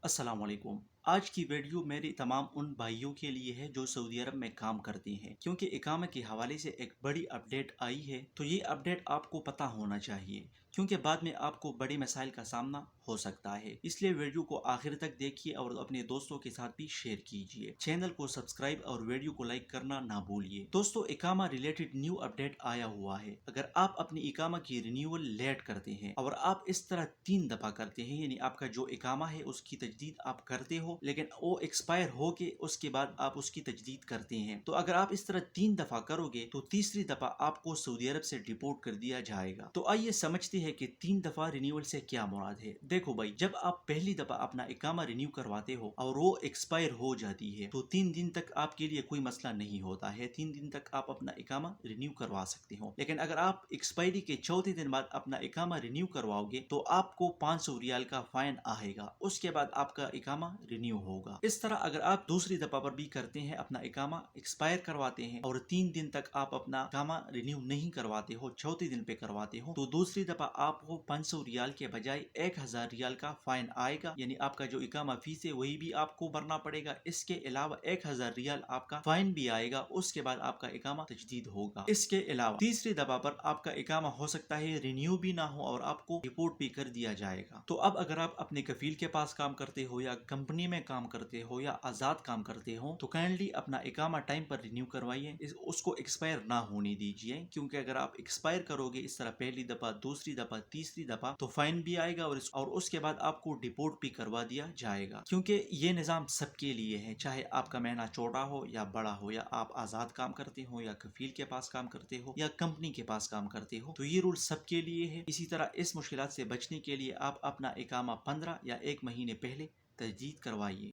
अस्सलाम वालेकुम। आज की वीडियो मेरी तमाम उन भाइयों के लिए है जो सऊदी अरब में काम करते हैं, क्योंकि इकामा के हवाले से एक बड़ी अपडेट आई है। तो ये अपडेट आपको पता होना चाहिए, क्योंकि बाद में आपको बड़े मसाइल का सामना हो सकता है। इसलिए वीडियो को आखिर तक देखिए और अपने दोस्तों के साथ भी शेयर कीजिए। चैनल को सब्सक्राइब और वीडियो को लाइक करना ना भूलिए। दोस्तों, इकामा रिलेटेड न्यू अपडेट आया हुआ है। अगर आप अपनी इकामा की रिन्यूअल लेट करते हैं और आप इस तरह 3 दफा करते हैं, यानी आपका जो इकामा है उसकी तजदीद आप करते हो, लेकिन वो एक्सपायर हो के उसके बाद आप उसकी तजदीद करते हैं, तो अगर आप इस तरह 3 दफा करोगे तो तीसरी दफा आपको सऊदी अरब से डिपोर्ट कर दिया जाएगा। तो आइए समझते हैं कि 3 दफा रिन्यूअल से क्या मुराद है। देखो भाई, जब आप पहली दफा अपना इकामा रिन्यू करवाते हो और वो एक्सपायर हो जाती है तो 3 दिन तक आपके लिए कोई मसला नहीं होता है। 3 दिन तक आप अपना इकामा रिन्यू करवा सकते हो। लेकिन अगर आप एक्सपायरी के चौथे दिन बाद अपना इकामा रिन्यू करवाओगे तो आपको 500 रियाल का फाइन आएगा। उसके बाद आपका इकामा रिन्यू होगा। इस तरह अगर आप दूसरी दफा पर भी करते हैं, अपना इकामा एक्सपायर करवाते हैं और 3 दिन तक आप अपना इकामा रिन्यू नहीं करवाते हो, चौथे दिन पे करवाते हो, तो दूसरी दफा आपको 500 रियाल के बजाय 1000 रियाल का फाइन आएगा। यानी आपका जो इकामा फीस है वही भी आपको भरना पड़ेगा। इसके अलावा 1000 रियाल आपका फाइन भी आएगा। उसके बाद आपका इकामा तजदीद होगा। इसके अलावा तीसरी दफा पर आपका इकामा हो सकता है रिन्यू भी ना हो और आपको रिपोर्ट भी कर दिया जाएगा। तो अब अगर आप अपने कफील के पास काम करते हो या कंपनी में काम करते हो या आजाद काम करते हो, तो काइंडली अपना इकामा टाइम पर रिन्यू करवाइए। उसको एक्सपायर ना होने दीजिए, क्योंकि अगर आप एक्सपायर करोगे इस तरह पहली दफा, दूसरी दफा, तीसरी दफा, तो फाइन भी आएगा और उसके बाद आपको डिपोर्ट भी करवा दिया जाएगा। क्योंकि ये निज़ाम सबके लिए है, चाहे आपका महीना छोटा हो या बड़ा हो, या आप आजाद काम करते हो या कफील के पास काम करते हो या कंपनी के पास काम करते हो, तो ये रूल सबके लिए है। इसी तरह इस मुश्किलात से बचने के लिए आप अपना इकामा 15 या 1 महीने पहले तजदीद करवाइए।